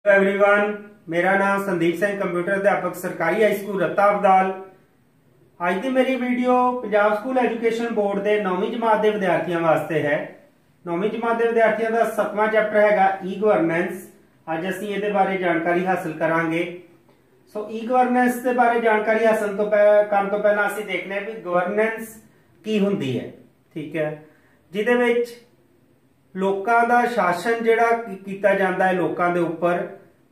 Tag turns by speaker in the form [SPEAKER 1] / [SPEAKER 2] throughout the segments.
[SPEAKER 1] Everyone, मेरा नाम Sandeep Singh computer अध्यापक सरकारी हाई स्कूल रत्ता अबदाल। अज की मेरी video Punjab school education board के 9वीं जमात के विद्यार्थियों वास्ते है। 9वीं जमात के विद्यार्थियों का 7वां चैप्टर है ई गवर्नेंस। अज असीं इहदे बारे जानकारी हासिल करांगे। सो ई गवर्नेंस के बारे जानकारी हासिल करन तो पहला असीं देखने भी गवर्नेंस की हुंदी है। ठीक है, जिहदे विच लोकां दा शासन जिहड़ा कीता जांदा है लोकां दे उपर,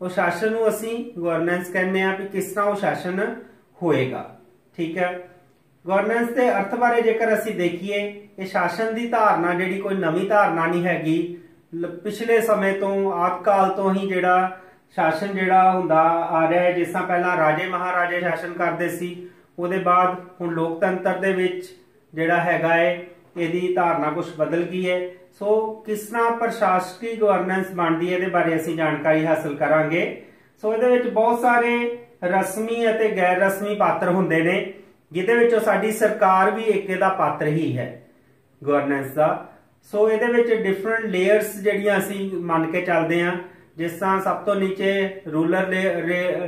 [SPEAKER 1] वो शासन नूं असीं गवर्नेंस कहने आ भी किस तरह वो शासन होएगा। ठीक है, गवर्नेंस के अर्थ बारे जेकर असीं देखिए, ये शासन की धारना जिहड़ी कोई नवीं धारना नहीं हैगी। पिछले समय तो आदकाल तो ही जिहड़ा शासन जिहड़ा हुंदा आ रहा है। जिस तरह पहला राजे महाराजे शासन करते सी, उहदे बाद हुण लोकतंत्र दे विच जिहड़ा हैगा है इहदी धारना कुछ बदल गई है। सो किस तरह प्रशासकी गवर्नेंस बनती है, इहदे बारे असीं जानकारी हासिल करांगे। सो इहदे विच बहुत सारे रस्मी अते गैर रस्मी पात्र हुंदे ने, जिहदे विचों साडी सरकार भी एक इहदा पात्र ही है गवर्नेंस दा। सो इहदे विच डिफरेंट लेयर्स जिहड़ियां असीं मन के चलदे हां। जिस तरह सब तो नीचे रूरल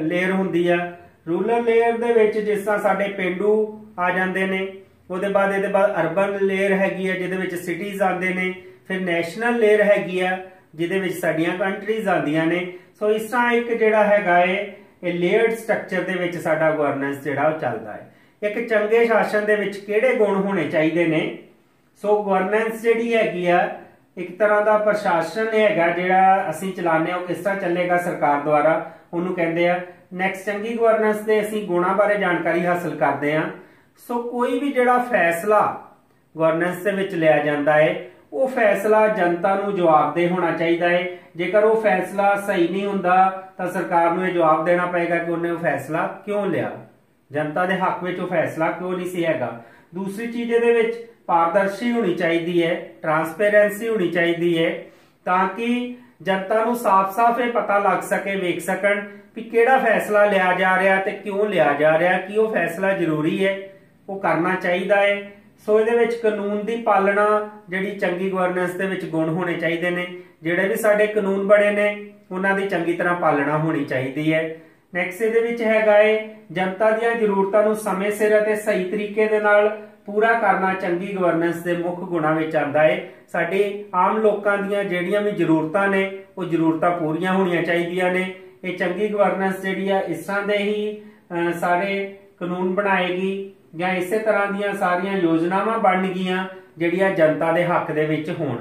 [SPEAKER 1] लेयर हुंदी है। रूरल लेयर दे विच जिस तरह साडे पेंडू आ जांदे ने, ਉਹਦੇ बाद ਇਹਦੇ बाद अर्बन लेयर हैगी है ਜਿਹਦੇ ਵਿੱਚ सिटीज आते ने। फिर नैशनल लेयर हैगी है ਜਿਹਦੇ ਵਿੱਚ ਸਾਡੀਆਂ ਕੰਟਰੀਜ਼ ਆਉਂਦੀਆਂ ਨੇ। ਸੋ ਇਸ ਤਰ੍ਹਾਂ ਇੱਕ ਜਿਹੜਾ ਹੈਗਾ ਏ ਇਹ ਲੇਅਰਡ ਸਟਰਕਚਰ ਦੇ ਵਿੱਚ ਸਾਡਾ ਗਵਰਨੈਂਸ ਜਿਹੜਾ ਉਹ ਚੱਲਦਾ ਹੈ। ਇੱਕ ਚੰਗੇ ਸ਼ਾਸਨ ਦੇ ਵਿੱਚ ਕਿਹੜੇ ਗੁਣ ਹੋਣੇ ਚਾਹੀਦੇ ਨੇ? ਸੋ ਗਵਰਨੈਂਸ ਜਿਹੜੀ ਹੈਗੀ ਆ ਇੱਕ ਤਰ੍ਹਾਂ ਦਾ ਪ੍ਰਸ਼ਾਸਨ ਹੈਗਾ ਜਿਹੜਾ ਅਸੀਂ ਚਲਾਉਂਦੇ ਹਾਂ, ਉਹ ਕਿਸ ਤਰ੍ਹਾਂ ਚੱਲੇਗਾ ਸਰਕਾਰ ਦੁਆਰਾ, ਉਹਨੂੰ ਕਹਿੰਦੇ ਆ। ਨੈਕਸਟ ਚੰਗੀ ਗਵਰਨੈਂਸ ਦੇ ਅਸੀਂ ਗੁਣਾਂ ਬਾਰੇ ਜਾਣਕਾਰੀ ਹਾਸਲ ਕਰਦੇ ਹਾਂ। सो कोई भी जिहड़ा फैसला गवर्नेंस दे विच लिया जाता है, वो फैसला जनता नूं जवाबदेह होना चाहिए है। जेकर वो फैसला सही नहीं हुंदा तां सरकार नूं ये जवाब देना पएगा कि उन्हें वो फैसला क्यों लिया, जनता दे हक विच वो फैसला क्यों नहीं सी हैगा। दूसरी चीज इहदे विच पारदर्शी होनी चाहिए है, ट्रांसपेरेंसी होनी चाहिए है, ताकि जनता नूं साफ साफ ये पता लग सके, वेख सकन कि किहड़ा फैसला लिया जा रहा ते क्यों लिया जा रहा, कि वो फैसला जरूरी है, वो करना चाहिए है। सो इहदे विच कानून की पालना जिहड़ी चंगी गवर्नेंस दे विच गुण होने चाहिए ने। जिहड़े भी साडे कानून बने ने उन्हां दी चंगी तरह पालना होनी चाहिए है। नैक्सट इहदे विच हैगा है जनता दीआं जरूरतां नूं समय सिर अते सही तरीके दे नाल पूरा करना चंगी गवर्नेंस के मुख गुणां विच आंदा है। साडे आम लोकां दीआं जिहड़ियां भी जरूरतां ने वो जरूरतां पूरीआं होणीआं चाहीदियां ने। ये चंगी गवर्नेंस जिहड़ी आ इस तरह दे ही सारे कानून बनाएगी या इसे तरह दी सारिया योजनावां बनगियां जिहड़ियां जनता दे हक दे विच होण।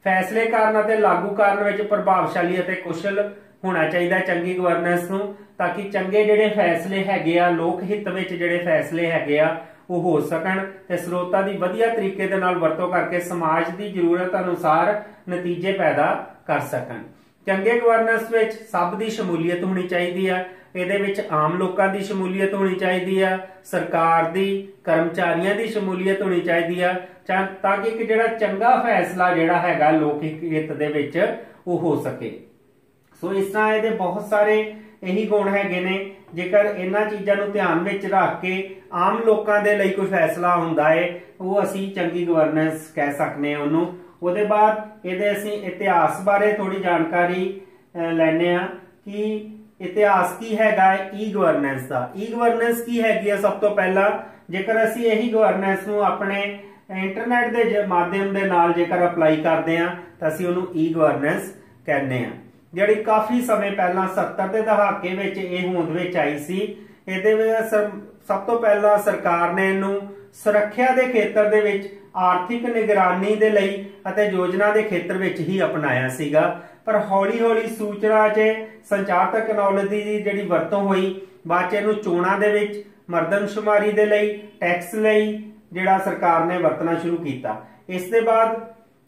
[SPEAKER 1] फैसले करन अते लागू करन विच प्रभावशाली अते कुशल होना चाहिए चंगी गवर्नेंस नूं, ताकि चंगे जिहड़े फैसले हैगे आ लोक हित विच जिहड़े फैसले हैगे आ वो हो सकन ते स्रोतां दी वधिया तरीके दे नाल वरतों करके समाज दी जरूरत अनुसार नतीजे पैदा कर सकन। चंगे गवर्नेंस विच सब दी शमूलीयत होनी चाहिए है। ਇਹਦੇ ਵਿੱਚ आम लोगों की शमूलीयत होनी चाहिए है, सरकार की कर्मचारियों की शमूलीयत होनी चाहिए है, ताकि एक जिहड़ा चंगा फैसला जिहड़ा हैगा लोक हित दे विच वो हो सके। सो इस तरह ये बहुत सारे यही गुण हैगे ने। जेकर इन्हां चीज़ां नूं ध्यान विच रख के आम लोगों के लिए कोई फैसला हुंदा है, वो असीं चंगी गवर्नेंस कह सकते हैं उहनूं। उहदे बाद इहदे असीं इतिहास बारे थोड़ी जानकारी लैने आ कि इतिहास की हैगा ई गवर्नेंस का। ई गवर्नेंस की हैगी है सब तो पहला, जेकर असी यही गवर्नेंस नूं अपने इंटरनेट के माध्यम के नाल जेकर अप्लाई करते हैं तो असी उहनूं ई गवर्नेंस कहने हैं, जिहड़ी काफी समय पहला 70 के दहाके विच इह होंद विच आई सी। इहदे विच सब तो पहला सरकार ने इहनूं सुरक्षा के खेत्र दे विच आर्थिक निगरानी दे लई अते योजना के खेत्र विच ही अपनाया सीगा। पर हौली हौली सूचना च संचार तकनोलॉजी की जिहड़ी वरतों हुई, बाद च इहनूं चोणां दे विच मरदमशुमारी दे लई टैक्स लई जिहड़ा सरकार ने वरतना शुरू किया। इस दे बाद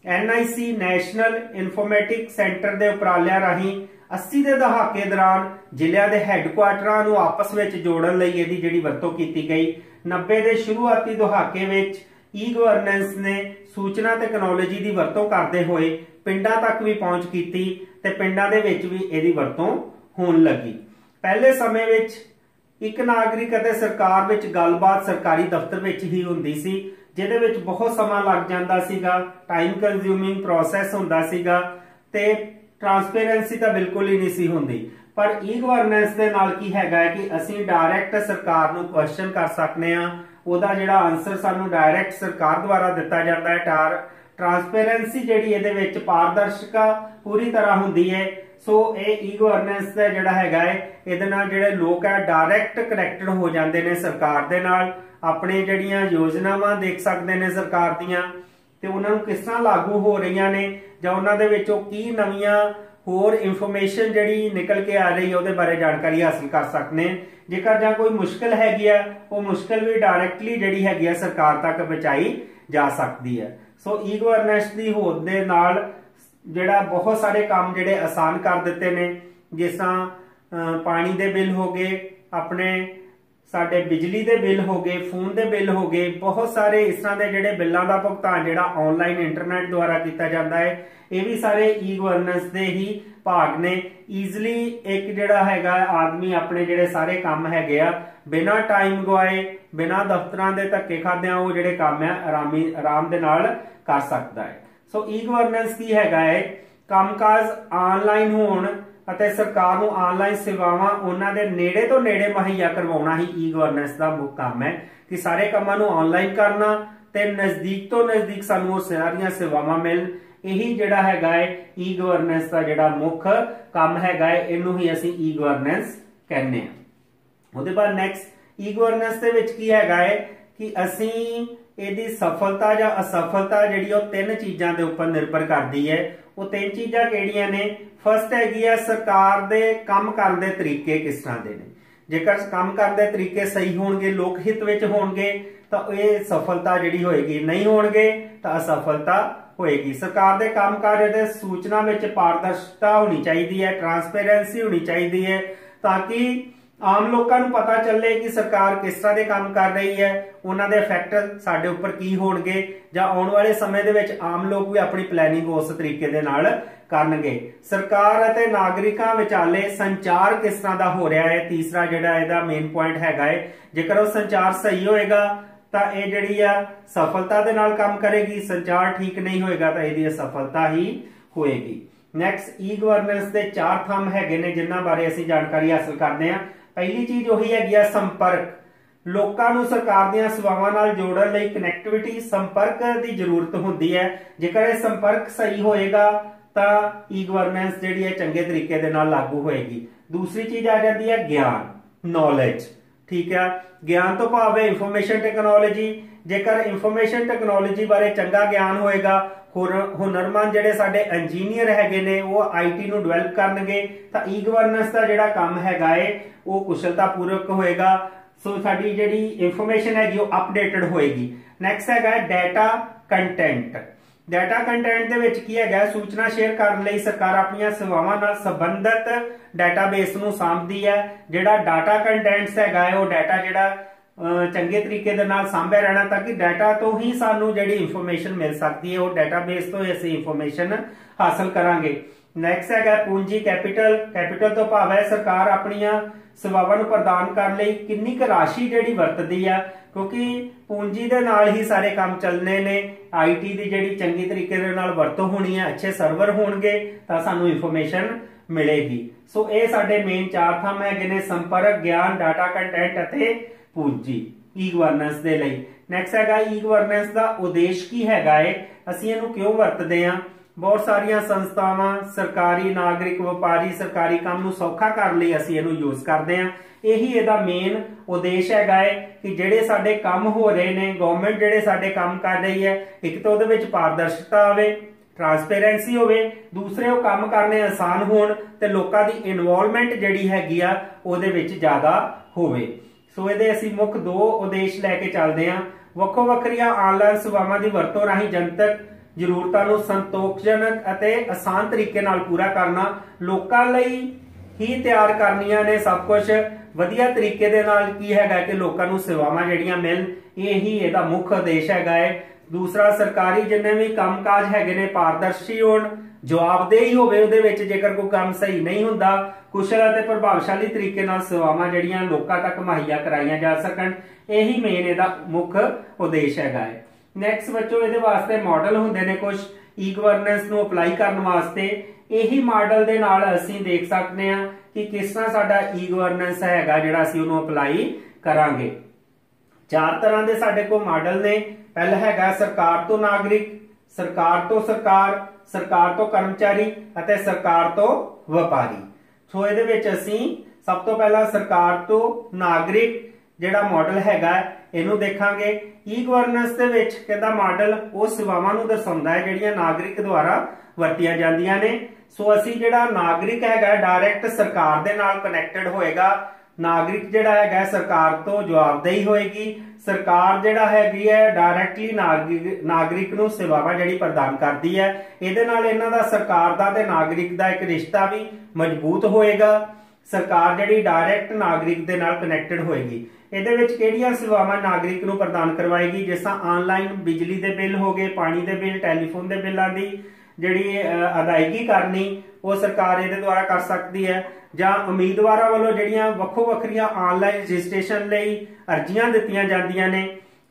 [SPEAKER 1] NIC नैशनल इन्फॉर्मेटिक सेंटर के उपरालियां राही 80 के दहाके दौरान जिलिਆਂ ਦੇ हैडकुआटरां नूं आपस ਵਿੱਚ जोड़न लई इहदी जिहड़ी वरतों कीती गई। 90 के शुरुआती दहाके विच ई गवर्नेंस ने सूचना तकनोलॉजी की वरतों करते हुए पिंडां तक भी पहुंच की ते पिंडां दे विच भी इहदी वरतों होण लगी। पहले समय विच एक नागरिक अते सरकार विच गलबात सरकारी दफ्तर विच ही हुंदी सी, जिहदे विच बहुत समा लग जांदा सीगा, टाइम कंज्यूमिंग प्रोसैस हुंदा सीगा ते ट्रांसपेरेंसी तो बिल्कुल ही नहीं सी हुंदी। पर ई गवर्नेंस ਦੇ ਨਾਲ ਕੀ ਹੈਗਾ ਹੈ ਕਿ ਅਸੀਂ ਡਾਇਰੈਕਟ ਸਰਕਾਰ ਨੂੰ ਕੁਐਸਚਨ ਕਰ ਸਕਨੇ ਆ, ਉਹਦਾ ਜਿਹੜਾ ਆਨਸਰ ਸਾਨੂੰ ਡਾਇਰੈਕਟ ਸਰਕਾਰ ਦੁਆਰਾ ਦਿੱਤਾ ਜਾਂਦਾ ਹੈ। ट्रांसपेरेंसी ਜਿਹੜੀ ਇਹਦੇ ਵਿੱਚ ਪਾਰਦਰਸ਼ਤਾ ਪੂਰੀ ਤਰ੍ਹਾਂ ਹੁੰਦੀ ਹੈ। ਸੋ ਇਹ ई ਗਵਰਨੈਂਸ ਦਾ ਜਿਹੜਾ ਹੈਗਾ ਹੈ ਇਹਦੇ ਨਾਲ ਜਿਹੜੇ ਲੋਕ ਹੈ ਡਾਇਰੈਕਟ ਕਨੈਕਟਡ ਹੋ ਜਾਂਦੇ ਨੇ ਸਰਕਾਰ ਦੇ ਨਾਲ, ਆਪਣੇ ਜਿਹੜੀਆਂ ਯੋਜਨਾਵਾਂ ਦੇਖ ਸਕਦੇ ਨੇ ਸਰਕਾਰ ਦੀਆਂ ਤੇ ਉਹਨਾਂ ਨੂੰ ਕਿਸ ਤਰ੍ਹਾਂ ਲਾਗੂ ਹੋ ਰਹੀਆਂ ਨੇ ਜਾਂ ਉਹਨਾਂ ਦੇ ਵਿੱਚੋਂ ਕੀ ਨਵੀਆਂ ਹੋਰ ਇਨਫੋਰਮੇਸ਼ਨ ਜਿਹੜੀ ਨਿਕਲ ਕੇ ਆ ਰਹੀ ਹੈ ਉਹਦੇ ਬਾਰੇ ਜਾਣਕਾਰੀ ਹਾਸਲ ਕਰ ਸਕਦੇ। ਜੇਕਰ ਜਾਂ ਕੋਈ ਮੁਸ਼ਕਲ ਹੈਗੀ ਆ ਉਹ ਮੁਸ਼ਕਲ ਵੀ ਡਾਇਰੈਕਟਲੀ ਜਿਹੜੀ ਹੈਗੀ ਆ ਸਰਕਾਰ ਤੱਕ ਪਹੁੰਚਾਈ ਜਾ ਸਕਦੀ ਹੈ। ਸੋ ई ਗਵਰਨੈਂਸ ਦੀ ਹੋਂਦ ਦੇ ਨਾਲ ਜਿਹੜਾ ਬਹੁਤ ਸਾਰੇ ਕੰਮ ਜਿਹੜੇ ਆਸਾਨ ਕਰ ਦਿੱਤੇ ਨੇ, ਜਿਸ ਤਰ੍ਹਾਂ ਪਾਣੀ ਦੇ ਬਿੱਲ ਹੋ ਗਏ, ਆਪਣੇ ਸਾਡੇ ਬਿਜਲੀ ਦੇ ਬਿੱਲ ਹੋ ਗਏ, ਫੋਨ ਦੇ ਬਿੱਲ ਹੋ ਗਏ, ਬਹੁਤ ਸਾਰੇ ਇਸ ਤਰ੍ਹਾਂ ਦੇ ਜਿਹੜੇ ਬਿੱਲਾਂ ਦਾ ਭੁਗਤਾਨ ਜਿਹੜਾ ਆਨਲਾਈਨ ਇੰਟਰਨੈਟ ਦੁਆਰਾ ਕੀਤਾ ਜਾਂਦਾ ਹੈ। ਇਹ ਵੀ ਸਾਰੇ ई ਗਵਰਨੈਂਸ ਦੇ ਹੀ ਭਾਗ ਨੇ। ਈਜ਼ਲੀ ਇੱਕ ਜਿਹੜਾ ਹੈਗਾ ਆਦਮੀ ਆਪਣੇ ਜਿਹੜੇ ਸਾਰੇ ਕੰਮ ਹੈਗੇ ਆ ਬਿਨਾਂ ਟਾਈਮ ਗਵਾਏ, ਬਿਨਾਂ ਦਫ਼ਤਰਾਂ ਦੇ ਧੱਕੇ ਖਾਦਿਆਂ ਉਹ ਜਿਹੜੇ ਕੰਮ ਆ ਆਰਾਮ ਦੇ ਨਾਲ ਕਰ ਸਕਦਾ ਹੈ। ਸੋ ई ਗਵਰਨੈਂਸ ਕੀ ਹੈਗਾ ਹੈ, ਕੰਮਕਾਜ ਆਨਲਾਈਨ ਹੋਣ ਅਤੇ ਸਰਕਾਰ ਨੂੰ ਆਨਲਾਈਨ ਸੇਵਾਵਾਂ ਉਹਨਾਂ ਦੇ ਨੇੜੇ ਤੋਂ ਨੇੜੇ ਮੁਹੱਈਆ ਕਰਵਾਉਣਾ ਹੀ ई ਗਵਰਨੈਂਸ ਦਾ ਮੁੱਖ ਕੰਮ ਹੈ ਕਿ ਸਾਰੇ ਕੰਮਾਂ ਨੂੰ ਆਨਲਾਈਨ ਕਰਨਾ ਤੇ ਨਜ਼ਦੀਕ ਤੋਂ ਨਜ਼ਦੀਕ ਸਾਨੂੰ ਉਹ ਸਾਰੀਆਂ ਸੇਵਾਵਾਂ ਮਿਲਣ। ਇਹੀ ਜਿਹੜਾ ਹੈਗਾ ਹੈ ई ਗਵਰਨੈਂਸ ਦਾ ਜਿਹੜਾ ਮੁੱਖ ਕੰਮ ਹੈਗਾ ਹੈ, ਇਹਨੂੰ ਹੀ ਅਸੀਂ ई ਗਵਰਨੈਂਸ ਕਹਿੰਦੇ ਆ। ਉਹਦੇ ਬਾਅਦ ਨੈਕਸਟ ई ਗਵਰਨੈਂਸ ਦੇ ਵਿੱਚ ਕੀ ਹੈਗਾ ਹੈ ਕਿ ਅਸੀਂ ਇਹਦੀ ਸਫਲਤਾ ਜਾਂ ਅਸਫਲਤਾ ਜਿਹੜੀ ਉਹ ਤਿੰਨ ਚੀਜ਼ਾਂ ਦੇ ਉੱਪਰ ਨਿਰਭਰ ਕਰਦੀ ਹੈ। ਉਹ ਤਿੰਨ ਚੀਜ਼ਾਂ ਕਿਹੜੀਆਂ ਨੇ? ਫਸਟ ਹੈਗੀ ਆ ਸਰਕਾਰ ਦੇ ਕੰਮ ਕਰਨ ਦੇ ਤਰੀਕੇ ਕਿਸ ਤਰ੍ਹਾਂ ਦੇ ਨੇ। ਜੇਕਰ ਕੰਮ ਕਰਨ ਦੇ ਤਰੀਕੇ ਸਹੀ ਹੋਣਗੇ, ਲੋਕ ਹਿੱਤ ਵਿੱਚ ਹੋਣਗੇ ਤਾਂ ਇਹ ਸਫਲਤਾ ਜਿਹੜੀ ਹੋਏਗੀ, ਨਹੀਂ ਹੋਣਗੇ ਤਾਂ ਅਸਫਲਤਾ ਹੋਏਗੀ। ਸਰਕਾਰ ਦੇ ਕੰਮਕਾਜ ਦੇ ਸੂਚਨਾ ਵਿੱਚ ਪਾਰਦਰਸ਼ਤਾ ਹੋਣੀ ਚਾਹੀਦੀ ਹੈ, ਟਰਾਂਸਪੇਰੈਂਸੀ ਹੋਣੀ ਚਾਹੀਦੀ ਹੈ ਤਾਂ ਕਿ ਆਮ ਲੋਕਾਂ ਨੂੰ ਪਤਾ ਚੱਲੇ ਕਿ ਸਰਕਾਰ ਕਿਸ ਤਰ੍ਹਾਂ ਦੇ ਕੰਮ ਕਰ ਰਹੀ ਹੈ, ਉਹਨਾਂ ਦੇ ਇਫੈਕਟ ਸਾਡੇ ਉੱਪਰ ਕੀ ਹੋਣਗੇ ਜਾਂ ਆਉਣ ਵਾਲੇ ਸਮੇਂ ਦੇ ਵਿੱਚ ਆਮ ਲੋਕ ਵੀ ਆਪਣੀ ਪਲੈਨਿੰਗ ਉਸ ਤਰੀਕੇ ਦੇ ਨਾਲ ਕਰਨਗੇ। ਸਰਕਾਰ ਅਤੇ ਨਾਗਰਿਕਾਂ ਵਿਚਾਲੇ ਸੰਚਾਰ ਕਿਸ ਤਰ੍ਹਾਂ ਦਾ ਹੋ ਰਿਹਾ ਹੈ, ਤੀਸਰਾ ਜਿਹੜਾ ਇਹਦਾ ਮੇਨ ਪੁਆਇੰਟ ਹੈਗਾ ਹੈ। ਜੇਕਰ ਉਹ ਸੰਚਾਰ ਸਹੀ ਹੋਏਗਾ ਤਾਂ ਇਹ ਜਿਹੜੀ ਆ ਸਫਲਤਾ ਦੇ ਨਾਲ ਕੰਮ ਕਰੇਗੀ, ਸੰਚਾਰ ਠੀਕ ਨਹੀਂ ਹੋਏਗਾ ਤਾਂ ਇਹਦੀ ਅਸਫਲਤਾ ਹੀ ਹੋਏਗੀ। ਨੈਕਸਟ ई ਗਵਰਨੈਂਸ ਦੇ 4 ਥੰਮ ਹੈਗੇ ਨੇ ਜਿਨ੍ਹਾਂ ਬਾਰੇ ਅਸੀਂ ਜਾਣਕਾਰੀ ਹਾਸਲ ਕਰਦੇ ਹਾਂ। ਪਹਿਲੀ ਚੀਜ਼ ਉਹੀ ਹੈਗੀ ਆ ਸੰਪਰਕ। ਲੋਕਾਂ ਨੂੰ ਸਰਕਾਰ ਦੀਆਂ ਸੇਵਾਵਾਂ ਨਾਲ ਜੋੜਨ ਲਈ ਕਨੈਕਟੀਵਿਟੀ, ਸੰਪਰਕ ਦੀ ਜ਼ਰੂਰਤ ਹੁੰਦੀ ਹੈ। ਜੇਕਰ ਇਹ ਸੰਪਰਕ ਸਹੀ ਹੋਏਗਾ ਤਾਂ ई ਗਵਰਨੈਂਸ ਜਿਹੜੀ ਹੈ ਚੰਗੇ ਤਰੀਕੇ ਦੇ ਨਾਲ ਲਾਗੂ ਹੋਏਗੀ। ਦੂਸਰੀ ਚੀਜ਼ ਆ ਜਾਂਦੀ ਹੈ ਗਿਆਨ, ਨੌਲੇਜ। ਠੀਕ ਹੈ, ਗਿਆਨ ਤੋਂ ਭਾਵ ਹੈ ਇਨਫੋਰਮੇਸ਼ਨ ਟੈਕਨੋਲੋਜੀ। ਜੇਕਰ ਇਨਫੋਰਮੇਸ਼ਨ ਟੈਕਨੋਲੋਜੀ ਬਾਰੇ ਚੰਗਾ ਗਿਆਨ ਹੋਏਗਾ, ਹੁਨਰਮੰਦ ਜਿਹੜੇ ਸਾਡੇ ਇੰਜੀਨੀਅਰ ਹੈਗੇ ਨੇ ਉਹ IT ਨੂੰ ਡਿਵੈਲਪ ਕਰਨਗੇ ਤਾਂ ई ਗਵਰਨੈਂਸ ਦਾ ਜਿਹੜਾ ਕੰਮ ਹੈਗਾ ਏ ਉਹ ਕੁਸ਼ਲਤਾ ਪੂਰਵਕ ਹੋਏਗਾ। ਸੋ ਸਾਡੀ ਜਿਹੜੀ ਇਨਫੋਰਮੇਸ਼ਨ ਹੈਗੀ ਉਹ ਅਪਡੇਟਡ ਹੋਏਗੀ। ਨੈਕਸਟ ਹੈਗਾ ਡਾਟਾ ਕੰਟੈਂਟ। ਡਾਟਾ ਕੰਟੈਂਟ ਦੇ ਵਿੱਚ ਕੀ ਹੈਗਾ, ਸੂਚਨਾ ਸ਼ੇਅਰ ਕਰਨ ਲਈ ਸਰਕਾਰ ਆਪਣੀਆਂ ਸੇਵਾਵਾਂ ਨਾਲ ਸੰਬੰਧਿਤ ਡਾਟਾਬੇਸ ਨੂੰ ਸਾਂਭਦੀ ਹੈ। ਜਿਹੜਾ ਡਾਟਾ ਕੰਟੈਂਟਸ ਹੈਗਾ ਉਹ ਡਾਟਾ ਜਿਹੜਾ ਚੰਗੇ ਤਰੀਕੇ ਦੇ ਨਾਲ ਸਾਂਭਿਆ ਰਹਿਣਾ ਤਾਂ ਕਿ ਡਾਟਾ ਤੋਂ ਹੀ ਸਾਨੂੰ ਜਿਹੜੀ ਇਨਫੋਰਮੇਸ਼ਨ ਮਿਲ ਸਕਦੀ ਹੈ, ਉਹ ਡਾਟਾਬੇਸ ਤੋਂ ਹੀ ਅਸੀਂ ਇਨਫੋਰਮੇਸ਼ਨ ਹਾਸਲ ਕਰਾਂਗੇ। ਨੈਕਸਟ ਹੈਗਾ ਪੂੰਜੀ ਕੈਪੀਟਲ। ਕੈਪੀਟਲ ਤੋਂ ਭਾਵ ਹੈ ਸਰਕਾਰ ਆਪਣੀਆਂ ਸੇਵਾਵਾਂ ਨੂੰ ਪ੍ਰਦਾਨ ਕਰਨ ਲਈ ਕਿੰਨੀ ਕੁ ਰਾਸ਼ੀ ਜਿਹੜੀ ਵਰਤਦੀ ਆ, ਕਿਉਂਕਿ ਪੂੰਜੀ ਦੇ ਨਾਲ ਹੀ ਸਾਰੇ ਕੰਮ ਚੱਲਣੇ ਨੇ। IT ਦੀ ਜਿਹੜੀ ਚੰਗੀ ਤਰੀਕੇ ਦੇ ਨਾਲ ਵਰਤੋਂ ਹੋਣੀ ਹੈ, ਅੱਛੇ ਸਰਵਰ ਹੋਣਗੇ ਤਾਂ ਸਾਨੂੰ ਇਨਫੋਰਮੇਸ਼ਨ ਮਿਲੇਗੀ। ਸੋ ਇਹ ਸਾਡੇ ਮੇਨ 4 ਥੰਮ ਹੈਗੇ ਨੇ, ਸੰਪਰਕ, ਗਿਆਨ, ਡਾਟਾ ਕੰਟੈਂਟ ਅਤੇ ਪੂੰਜੀ ई ਗਵਰਨੈਂਸ ਦੇ ਲਈ। ਨੈਕਸਟ ਹੈਗਾ ई ਗਵਰਨੈਂਸ ਦਾ ਉਦੇਸ਼ ਕੀ ਹੈਗਾ ਏ, ਅਸੀਂ ਇਹਨੂੰ ਕਿਉਂ ਵਰਤਦੇ ਹਾਂ। ਬਹੁਤ ਸਾਰੀਆਂ ਸੰਸਥਾਵਾਂ, ਸਰਕਾਰੀ, ਨਾਗਰਿਕ, ਵਪਾਰੀ ਸਰਕਾਰੀ ਕੰਮ ਨੂੰ ਸੌਖਾ ਕਰਨ ਲਈ ਅਸੀਂ ਇਹਨੂੰ ਯੂਜ਼ ਕਰਦੇ ਹਾਂ। ਇਹੀ ਇਹਦਾ ਮੇਨ ਉਦੇਸ਼ ਹੈਗਾ ਏ ਕਿ ਜਿਹੜੇ ਸਾਡੇ ਕੰਮ ਹੋ ਰਹੇ ਨੇ, ਗਵਰਨਮੈਂਟ ਜਿਹੜੇ ਸਾਡੇ ਕੰਮ ਕਰ ਰਹੀ ਹੈ, ਇੱਕ ਤਾਂ ਉਹਦੇ ਵਿੱਚ ਪਾਰਦਰਸ਼ਤਾ ਆਵੇ, ਟਰਾਂਸਪੇਰੈਂਸੀ ਹੋਵੇ, ਦੂਸਰੇ ਉਹ ਕੰਮ ਕਰਨੇ ਆਸਾਨ ਹੋਣ ਤੇ ਲੋਕਾਂ ਦੀ ਇਨਵੋਲਵਮੈਂਟ ਜਿਹੜੀ ਹੈਗੀ ਆ ਉਹਦੇ ਵਿੱਚ ਜ਼ਿਆਦਾ ਹੋਵੇ। ਸੋ ਇਹਦੇ ਅਸੀਂ ਮੁੱਖ 2 ਉਦੇਸ਼ ਲੈ ਕੇ ਚੱਲਦੇ ਹਾਂ। ਵੱਖੋ ਵੱਖਰੀਆਂ ਆਨਲਾਈਨ ਸੇਵਾਵਾਂ ਦੀ ਵਰਤੋਂ ਰਾਹੀਂ ਜਨਤਕ ਜ਼ਰੂਰਤਾਂ ਨੂੰ ਸੰਤੋਖਜਨਕ ਅਤੇ ਆਸਾਨ ਤਰੀਕੇ ਨਾਲ ਪੂਰਾ ਕਰਨਾ, ਲੋਕਾਂ ਲਈ ਹੀ ਤਿਆਰ ਕਰਨੀਆਂ ਨੇ ਸਭ ਕੁਝ ਵਧੀਆ ਤਰੀਕੇ ਦੇ ਨਾਲ। ਕੀ ਹੈਗਾ ਕਿ ਲੋਕਾਂ ਨੂੰ ਸੇਵਾਵਾਂ ਜਿਹੜੀਆਂ ਮਿਲਣ, ਇਹੀ ਇਹਦਾ ਮੁੱਖ ਉਦੇਸ਼ ਹੈਗਾ ਹੈ। ਦੂਸਰਾ, ਸਰਕਾਰੀ ਜਿੰਨੇ ਵੀ ਕੰਮਕਾਜ ਹੈਗੇ ਨੇ ਪਾਰਦਰਸ਼ੀ ਹੋਣ, ਜਵਾਬਦੇਹੀ ਹੋਵੇ ਉਹਦੇ ਵਿੱਚ। ਜੇਕਰ ਕੋਈ ਕੰਮ ਸਹੀ ਨਹੀਂ ਹੁੰਦਾ, ਕੁਸ਼ਲ ਅਤੇ ਪ੍ਰਭਾਵਸ਼ਾਲੀ ਤਰੀਕੇ ਨਾਲ ਸੇਵਾਵਾਂ ਜਿਹੜੀਆਂ ਲੋਕਾਂ ਤੱਕ ਮੁਹੱਈਆ ਕਰਾਈਆਂ ਜਾ ਸਕਣ, ਇਹੀ ਮੇਨ ਇਹਦਾ ਮੁੱਖ ਉਦੇਸ਼ ਹੈਗਾ ਹੈ। ਨੈਕਸਟ ਬੱਚੋ, ਇਹਦੇ ਵਾਸਤੇ ਮਾਡਲ ਹੁੰਦੇ ਨੇ ਕੁਝ ई ਗਵਰਨੈਂਸ ਨੂੰ ਅਪਲਾਈ ਕਰਨ ਵਾਸਤੇ। ਇਹੀ ਮਾਡਲ ਦੇ ਨਾਲ ਅਸੀਂ ਦੇਖ ਸਕਦੇ ਹਾਂ कि किस तरह साडा ई गवर्नेंस हैगा जिहड़ा असीं उहनूं अप्लाई करांगे। 4 तरह के साडे कोल मॉडल ने। पहला हैगा सरकार तो नागरिक, सरकार तो सरकार, सरकार तो कर्मचारी अते सरकार तो व्यापारी। सो इहदे विच असीं सब तो पहला सरकार तो नागरिक जिहड़ा मॉडल हैगा इहनूं देखांगे। ई गवर्नेंस दे विच कहंदा मॉडल उह सेवावां नूं दर्शाउंदा है जिहड़ियां नागरिक द्वारा वरतियां जांदियां ने। सो असीं जिहड़ा नागरिक हैगा डायरैक्ट सरकार दे नाल कनैक्टेड होएगा। नागरिक जिहड़ा हैगा सरकार तो जवाबदेही होएगी। सरकार जिहड़ा हैगी है डायरैक्टली नागरिक नूं सेवावां जिहड़ी प्रदान करदी है। इहदे नाल इन्हां दा सरकार दा ते नागरिक दा एक रिश्ता भी मजबूत होएगा। सरकार जिहड़ी डायरैक्ट नागरिक दे नाल कनैक्टेड होएगी। इहदे विच किहड़ियां सेवावां नागरिक नूं प्रदान करवाएगी, जिस तरह ऑनलाइन बिजली दे बिल हो गए, पानी दे बिल, टैलीफोन दे बिलां दी जिहड़ी अदायगी करनी वो सरकार इहदे द्वारा कर सकदी है। जां उम्मीदवारां वल्लों जिहड़ियां वक्खो वक्खरियां ऑनलाइन रजिस्ट्रेशन लई अर्जियां दित्तियां जांदियां ने